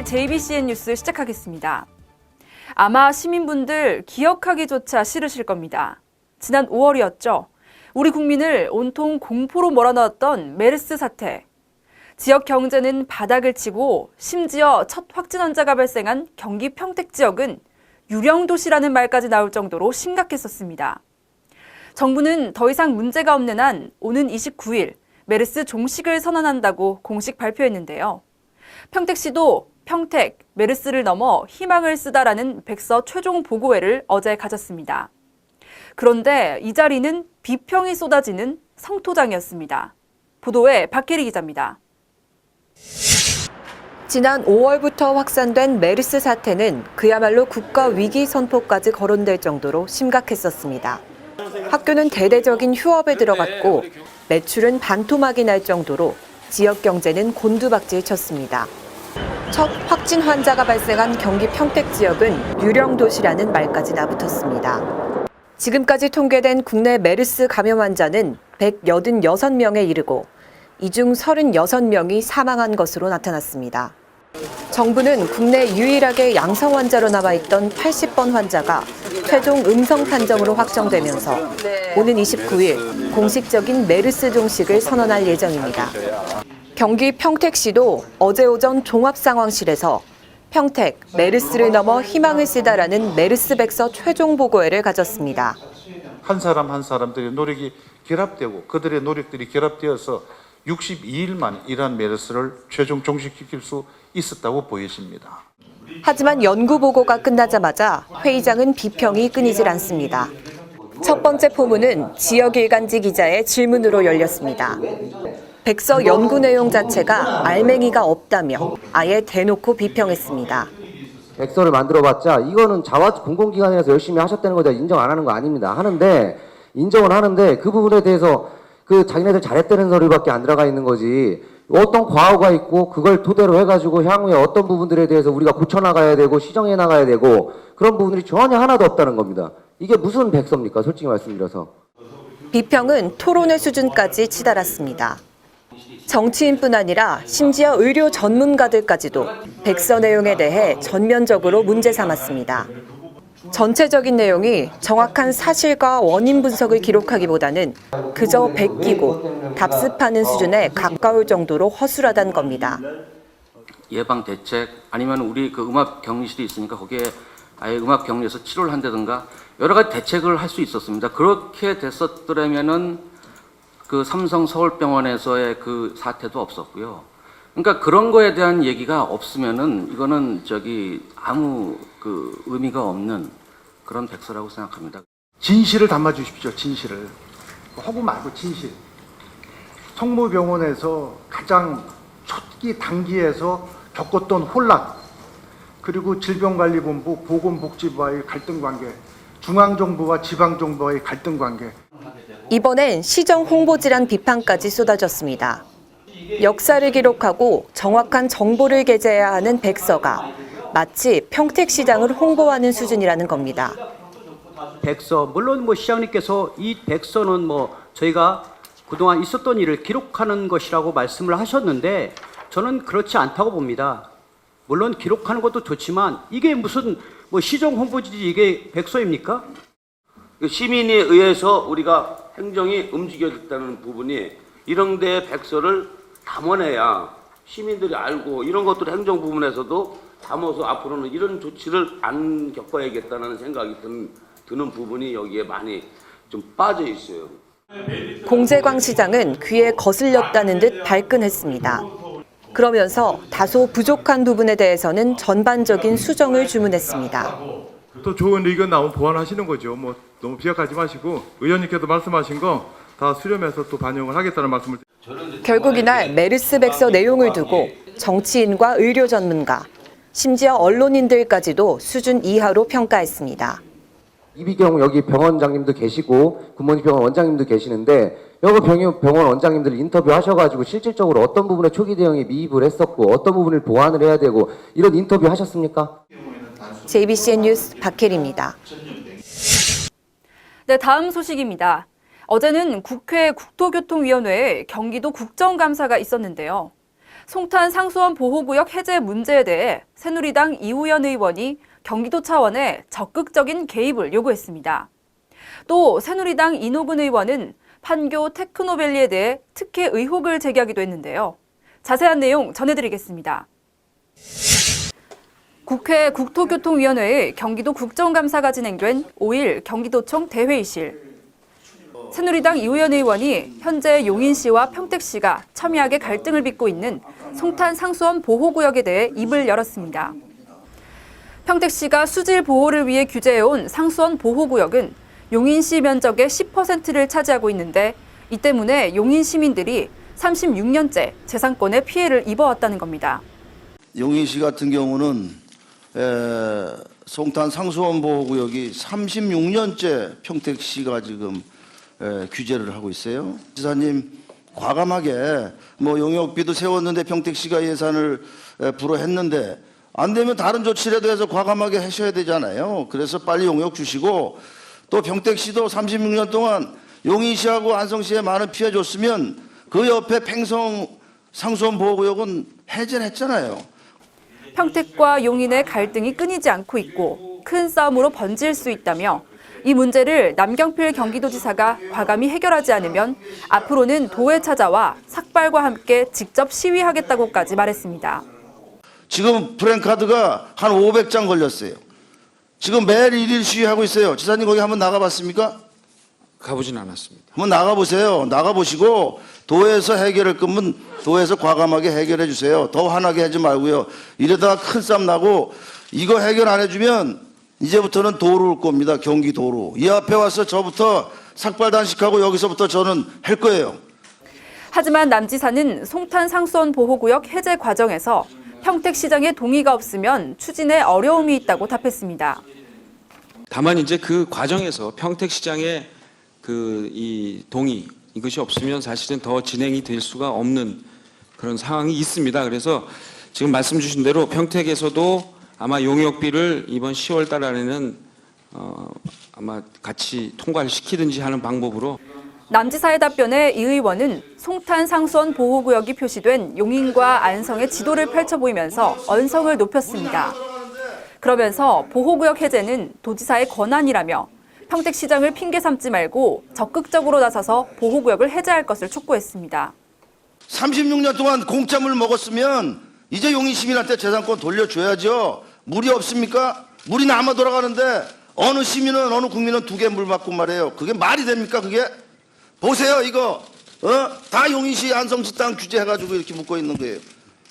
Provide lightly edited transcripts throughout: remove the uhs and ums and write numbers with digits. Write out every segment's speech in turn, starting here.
24일 JBCN 뉴스 시작하겠습니다. 아마 시민분들 기억하기조차 싫으실 겁니다. 지난 5월이었죠. 우리 국민을 온통 공포로 몰아넣었던 메르스 사태. 지역 경제는 바닥을 치고 심지어 첫 확진 환자가 발생한 경기 평택 지역은 유령도시라는 말까지 나올 정도로 심각했었습니다. 정부는 더 이상 문제가 없는 한 오는 29일 메르스 종식을 선언한다고 공식 발표했는데요. 평택시도 평택, 메르스를 넘어 희망을 쓰다라는 백서 최종 보고회를 어제 가졌습니다. 그런데 이 자리는 비평이 쏟아지는 성토장이었습니다. 보도에 박혜리 기자입니다. 지난 5월부터 확산된 메르스 사태는 그야말로 국가 위기 선포까지 거론될 정도로 심각했었습니다. 학교는 대대적인 휴업에 들어갔고 매출은 반토막이 날 정도로 지역 경제는 곤두박질 쳤습니다. 첫 확진 환자가 발생한 경기 평택 지역은 유령도시라는 말까지 나붙었습니다. 지금까지 통계된 국내 메르스 감염 환자는 186명에 이르고 이 중 36명이 사망한 것으로 나타났습니다. 정부는 국내 유일하게 양성 환자로 남아있던 80번 환자가 최종 음성 판정으로 확정되면서 오는 29일 공식적인 메르스 종식을 선언할 예정입니다. 경기 평택시도 어제 오전 종합상황실에서 평택, 메르스를 넘어 희망을 쓰다라는 메르스 백서 최종 보고회를 가졌습니다. 한 사람 한 사람들의 노력이 결합되고 그들의 노력들이 결합되어서 62일 만에 이러한 메르스를 최종 종식시킬 수 있었다고 보여집니다. 하지만 연구 보고가 끝나자마자 회의장은 비평이 끊이질 않습니다. 첫 번째 포문은 지역 일간지 기자의 질문으로 열렸습니다. 백서 연구 내용 자체가 알맹이가 없다며 아예 대놓고 비평했습니다. 백서를 만들어봤자 이거는 공공기관에서 열심히 하셨다는 거 제가 인정 안 하는 거 아닙니다. 인정은 하는데 그 부분에 대해서 그 자기네들 잘했다는 소리밖에 안 들어가 있는 거지. 어떤 과오가 있고 그걸 토대로 해가지고 향후에 어떤 부분들에 대해서 우리가 고쳐나가야 되고 시정해 나가야 되고 그런 부분들이 전혀 하나도 없다는 겁니다. 이게 무슨 백서입니까? 솔직히 말씀드려서. 비평은 토론회 수준까지 치달았습니다. 정치인뿐 아니라 심지어 의료 전문가들까지도 백서 내용에 대해 전면적으로 문제 삼았습니다. 전체적인 내용이 정확한 사실과 원인 분석을 기록하기보다는 그저 베끼고 답습하는 수준에 가까울 정도로 허술하다는 겁니다. 예방 대책 아니면 우리 그 음압 격리실이 있으니까 거기에 아예 음압 격리해서 치료를 한다든가 여러 가지 대책을 할 수 있었습니다. 그렇게 됐었더라면은 그 삼성 서울병원에서의 그 사태도 없었고요. 그러니까 그런 거에 대한 얘기가 없으면은 이거는 아무 그 의미가 없는 그런 백서라고 생각합니다. 진실을 담아 주십시오. 진실을. 허구 말고 진실. 성모병원에서 가장 초기 단기에서 겪었던 혼란, 그리고 질병관리본부, 보건복지부와의 갈등 관계, 중앙정부와 지방정부와의 갈등 관계. 이번엔 시정 홍보지란 비판까지 쏟아졌습니다. 역사를 기록하고 정확한 정보를 게재해야 하는 백서가 마치 평택시장을 홍보하는 수준이라는 겁니다. 백서, 물론 시장님께서 이 백서는 저희가 그동안 있었던 일을 기록하는 것이라고 말씀을 하셨는데 저는 그렇지 않다고 봅니다. 물론 기록하는 것도 좋지만 이게 무슨 시정 홍보지지 이게 백서입니까? 시민에 의해서 우리가 행정이 움직여졌다는 부분이 이런 데 백서를 담아내야 시민들이 알고 이런 것들을 행정 부분에서도 담아서 앞으로는 이런 조치를 안 겪어야겠다는 생각이 드는 부분이 여기에 많이 좀 빠져 있어요. 공재광 시장은 귀에 거슬렸다는 듯 발끈했습니다. 그러면서 다소 부족한 부분에 대해서는 전반적인 수정을 주문했습니다. 또 좋은 의견 나오면 보완하시는 거죠. 너무 비약하지 마시고 의원님께서 말씀하신 거 다 수렴해서 또 반영을 하겠다는 말씀을. 결국 이날 메르스 백서 내용을 두고 정치인과 의료 전문가, 심지어 언론인들까지도 수준 이하로 평가했습니다. 이비경 여기 병원장님도 계시고 굿모닝 병원 원장님도 계시는데 여기 병원 원장님들 인터뷰하셔가지고 실질적으로 어떤 부분에 초기 대응에 미입을 했었고 어떤 부분을 보완을 해야 되고 이런 인터뷰 하셨습니까? JBCN 뉴스 박혜리입니다. 네, 다음 소식입니다. 어제는 국회 국토교통위원회에 경기도 국정감사가 있었는데요. 송탄 상수원 보호구역 해제 문제에 대해 새누리당 이우연 의원이 경기도 차원의 적극적인 개입을 요구했습니다. 또 새누리당 이노근 의원은 판교 테크노밸리에 대해 특혜 의혹을 제기하기도 했는데요. 자세한 내용 전해드리겠습니다. 국회 국토교통위원회의 경기도 국정감사가 진행된 5일 경기도청 대회의실. 새누리당 이우연 의원이 현재 용인시와 평택시가 첨예하게 갈등을 빚고 있는 송탄 상수원 보호구역에 대해 입을 열었습니다. 평택시가 수질 보호를 위해 규제해온 상수원 보호구역은 용인시 면적의 10%를 차지하고 있는데 이 때문에 용인 시민들이 36년째 재산권에 피해를 입어왔다는 겁니다. 용인시 같은 경우는 송탄 상수원 보호구역이 36년째 평택시가 지금 규제를 하고 있어요. 지사님 과감하게 뭐 용역비도 세웠는데 평택시가 예산을 불어했는데 안 되면 다른 조치라도 해서 과감하게 하셔야 되잖아요. 그래서 빨리 용역 주시고 또 평택시도 36년 동안 용인시하고 안성시에 많은 피해 줬으면 그 옆에 팽성 상수원 보호구역은 해제를 했잖아요. 평택과 용인의 갈등이 끊이지 않고 있고 큰 싸움으로 번질 수 있다며 이 문제를 남경필 경기도지사가 과감히 해결하지 않으면 앞으로는 도에 찾아와 삭발과 함께 직접 시위하겠다고까지 말했습니다. 지금 프랜카드가 한 500장 걸렸어요. 지금 매일 1일 시위하고 있어요. 지사님 거기 한번 나가봤습니까? 가보진 않았습니다. 한번 나가보세요. 나가보시고 도에서 해결할 거면 도에서 과감하게 해결해 주세요. 더 화나게 하지 말고요. 이러다가 큰 싸움 나고 이거 해결 안 해주면 이제부터는 도로 올 겁니다. 경기도로. 이 앞에 와서 저부터 삭발단식하고 여기서부터 저는 할 거예요. 하지만 남 지사는 송탄 상수원 보호구역 해제 과정에서 평택시장의 동의가 없으면 추진에 어려움이 있다고 답했습니다. 다만 이제 그 과정에서 평택시장의 이 동의 이것이 없으면 사실은 더 진행이 될 수가 없는 그런 상황이 있습니다. 그래서 지금 말씀 주신 대로 평택에서도 아마 용역비를 이번 10월 달 안에는 아마 같이 통과를 시키든지 하는 방법으로. 남 지사의 답변에 이 의원은 송탄 상수원 보호구역이 표시된 용인과 안성의 지도를 펼쳐 보이면서 언성을 높였습니다. 그러면서 보호구역 해제는 도지사의 권한이라며 평택시장을 핑계 삼지 말고 적극적으로 나서서 보호구역을 해제할 것을 촉구했습니다. 36년 동안 공짜물 먹었으면 이제 용인 시민한테 재산권 돌려줘야죠. 물이 없습니까? 물이 남아 돌아가는데 어느 시민은 어느 국민은 2개 물 받고 말해요. 그게 말이 됩니까 그게? 보세요 이거 다 용인시 안성시 땅 규제해가지고 이렇게 묶어 있는 거예요.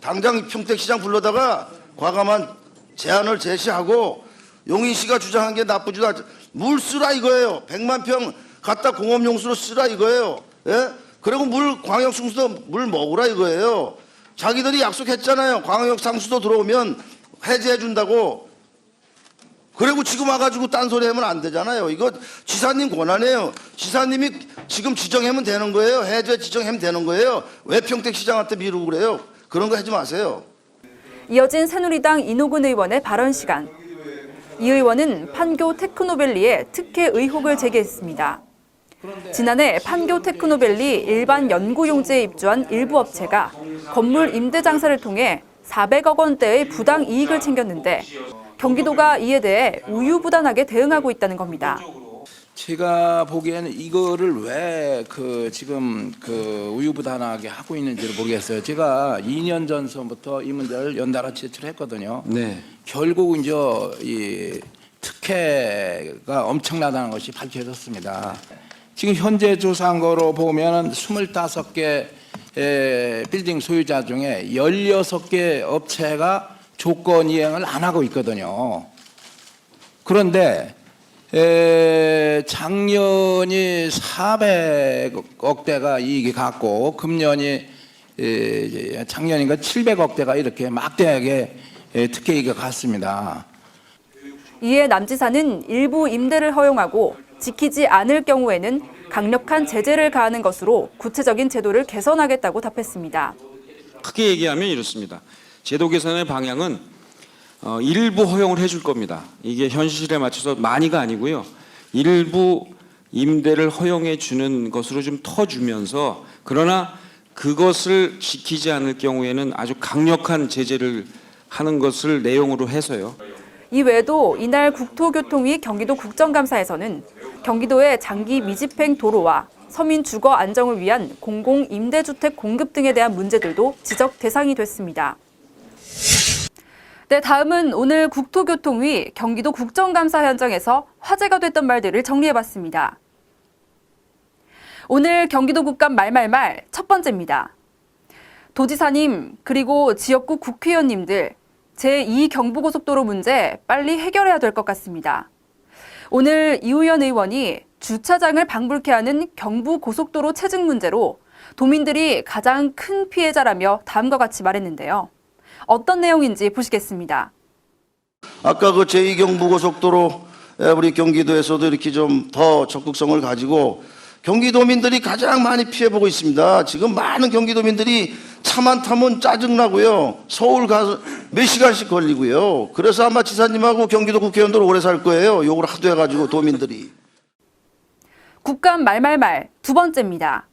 당장 평택시장 불러다가 과감한 제안을 제시하고 용인시가 주장한 게 나쁘지도 않죠. 물 쓰라 이거예요. 100만 평 갖다 공업용수로 쓰라 이거예요. 예? 그리고 광역 상수도 물 먹으라 이거예요. 자기들이 약속했잖아요. 광역 상수도 들어오면 해제해 준다고. 그리고 지금 와가지고 딴소리 하면 안 되잖아요. 이거 지사님 권한이에요. 지사님이 지금 지정하면 되는 거예요. 해제 지정하면 되는 거예요. 왜 평택시장한테 미루고 그래요? 그런 거 하지 마세요. 이어진 새누리당 이노근 의원의 발언 시간. 이 의원은 판교 테크노밸리에 특혜 의혹을 제기했습니다. 지난해 판교 테크노밸리 일반 연구용지에 입주한 일부 업체가 건물 임대 장사를 통해 400억 원대의 부당 이익을 챙겼는데 경기도가 이에 대해 우유부단하게 대응하고 있다는 겁니다. 제가 보기에는 이거를 왜 지금 우유부단하게 하고 있는지를 모르겠어요. 제가 2년 전부터 이 문제를 연달아 제출했거든요. 네. 결국 이제 이 특혜가 엄청나다는 것이 밝혀졌습니다. 지금 현재 조사한 거로 보면 25개 빌딩 소유자 중에 16개 업체가 조건 이행을 안 하고 있거든요. 그런데 작년이 400억대가 이익이 갔고 금년이 작년인가 700억대가 이렇게 막대하게 특혜 이익이 갔습니다. 이에 남 지사는 일부 임대를 허용하고 지키지 않을 경우에는 강력한 제재를 가하는 것으로 구체적인 제도를 개선하겠다고 답했습니다. 크게 얘기하면 이렇습니다. 제도 개선의 방향은 일부 허용을 해줄 겁니다. 이게 현실에 맞춰서 많이가 아니고요. 일부 임대를 허용해 주는 것으로 좀 터주면서 그러나 그것을 지키지 않을 경우에는 아주 강력한 제재를 하는 것을 내용으로 해서요. 이외에도 이날 국토교통위 경기도 국정감사에서는 경기도의 장기 미집행 도로와 서민 주거 안정을 위한 공공 임대주택 공급 등에 대한 문제들도 지적 대상이 됐습니다. 네, 다음은 오늘 국토교통위 경기도 국정감사 현장에서 화제가 됐던 말들을 정리해봤습니다. 오늘 경기도 국감 말말말 첫 번째입니다. 도지사님 그리고 지역구 국회의원님들 제2경부고속도로 문제 빨리 해결해야 될 것 같습니다. 오늘 이우현 의원이 주차장을 방불케 하는 경부고속도로 체증 문제로 도민들이 가장 큰 피해자라며 다음과 같이 말했는데요. 어떤 내용인지 보시겠습니다. 아까 그 제2경부고속도로 우리 경기도에서도 이렇게 좀 더 적극성을 가지고 경기도민들이 가장 많이 피해보고 있습니다. 지금 많은 경기도민들이 차만 타면 짜증나고요. 서울 가서 몇 시간씩 걸리고요. 그래서 아마 지사님하고 경기도 국회의원들 오래 살 거예요. 욕을 하도 해가지고 도민들이. 국감 말말말 두 번째입니다.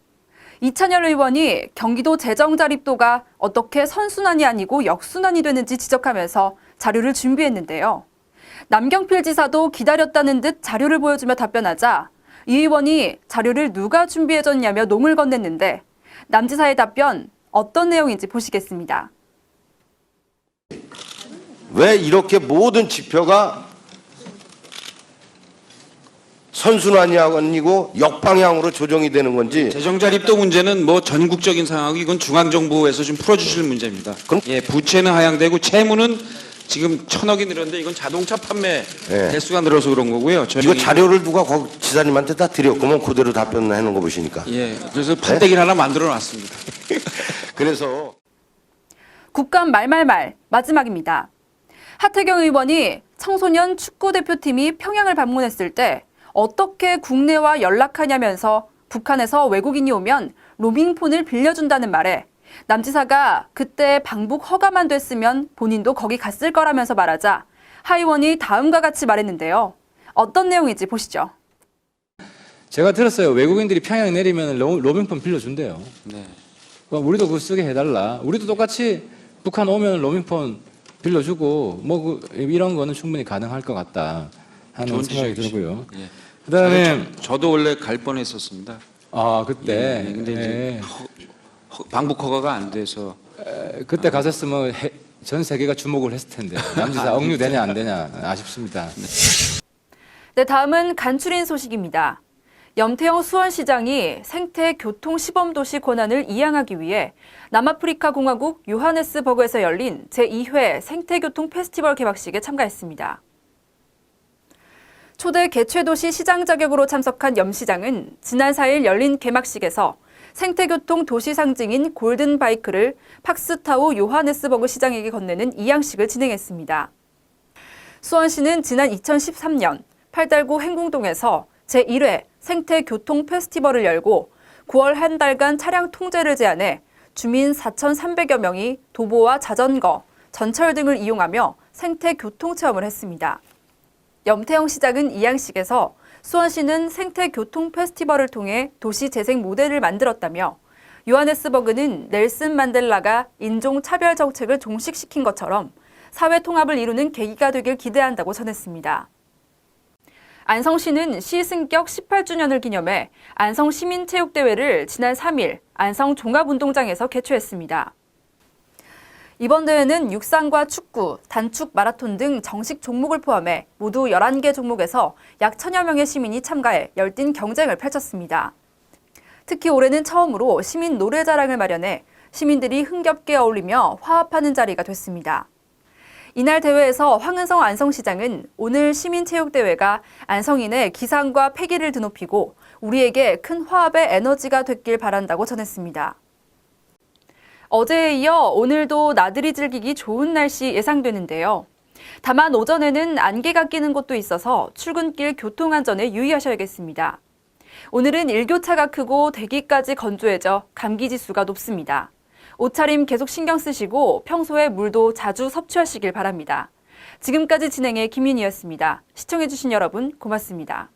이찬열 의원이 경기도 재정 자립도가 어떻게 선순환이 아니고 역순환이 되는지 지적하면서 자료를 준비했는데요. 남경필 지사도 기다렸다는 듯 자료를 보여주며 답변하자 이 의원이 자료를 누가 준비해줬냐며 농을 건넸는데 남 지사의 답변 어떤 내용인지 보시겠습니다. 왜 이렇게 모든 지표가 선순환이 아니고 역방향으로 조정이 되는 건지. 재정 자립도 문제는 뭐 전국적인 상황이고 이건 중앙정부에서 좀 풀어주실 문제입니다. 그럼? 예, 부채는 하향되고 채무는 지금 1,000억이 늘었는데 이건 자동차 판매 대수가 늘어서 그런 거고요. 이거 자료를 누가 지사님한테 다 드렸구먼 그대로 답변을 해놓은 거 보시니까. 예, 그래서 판때기를 하나 만들어 놨습니다. 그래서 국감 말말말 마지막입니다. 하태경 의원이 청소년 축구대표팀이 평양을 방문했을 때 어떻게 국내와 연락하냐면서 북한에서 외국인이 오면 로밍폰을 빌려준다는 말에 남 지사가 그때 방북 허가만 됐으면 본인도 거기 갔을 거라면서 말하자 하 의원이 다음과 같이 말했는데요. 어떤 내용인지 보시죠. 제가 들었어요. 외국인들이 평양 내리면 로밍폰 빌려준대요. 네. 우리도 그거 쓰게 해달라. 우리도 똑같이 북한 오면 로밍폰 빌려주고 뭐 이런 거는 충분히 가능할 것 같다 하는 생각이 들고요. 예. 그다음에 저도 원래 갈 뻔했었습니다. 아 그때. 예, 근데 이제 방북 허가가 안 돼서 그때 갔었으면 전 세계가 주목을 했을 텐데 남지사 억류되냐 안 되냐 아쉽습니다. 네, 다음은 간추린 소식입니다. 염태영 수원시장이 생태 교통 시범도시 권한을 이양하기 위해 남아프리카 공화국 요하네스버그에서 열린 제2회 생태교통 페스티벌 개막식에 참가했습니다. 초대 개최도시 시장 자격으로 참석한 염 시장은 지난 4일 열린 개막식에서 생태교통 도시 상징인 골든바이크를 팍스타우 요하네스버그 시장에게 건네는 이양식을 진행했습니다. 수원시는 지난 2013년 팔달구 행궁동에서 제1회 생태교통 페스티벌을 열고 9월 한 달간 차량 통제를 제한해 주민 4,300여 명이 도보와 자전거, 전철 등을 이용하며 생태교통 체험을 했습니다. 염태영 시장은 이양식에서 수원시는 생태교통 페스티벌을 통해 도시 재생 모델을 만들었다며 요하네스버그는 넬슨 만델라가 인종차별 정책을 종식시킨 것처럼 사회 통합을 이루는 계기가 되길 기대한다고 전했습니다. 안성시는 시 승격 18주년을 기념해 안성시민체육대회를 지난 3일 안성종합운동장에서 개최했습니다. 이번 대회는 육상과 축구, 단축 마라톤 등 정식 종목을 포함해 모두 11개 종목에서 약 1,000여 명의 시민이 참가해 열띤 경쟁을 펼쳤습니다. 특히 올해는 처음으로 시민 노래자랑을 마련해 시민들이 흥겹게 어울리며 화합하는 자리가 됐습니다. 이날 대회에서 황은성 안성시장은 오늘 시민체육대회가 안성인의 기상과 패기를 드높이고 우리에게 큰 화합의 에너지가 됐길 바란다고 전했습니다. 어제에 이어 오늘도 나들이 즐기기 좋은 날씨 예상되는데요. 다만 오전에는 안개가 끼는 곳도 있어서 출근길 교통안전에 유의하셔야겠습니다. 오늘은 일교차가 크고 대기까지 건조해져 감기 지수가 높습니다. 옷차림 계속 신경 쓰시고 평소에 물도 자주 섭취하시길 바랍니다. 지금까지 진행의 김윤희였습니다. 시청해주신 여러분 고맙습니다.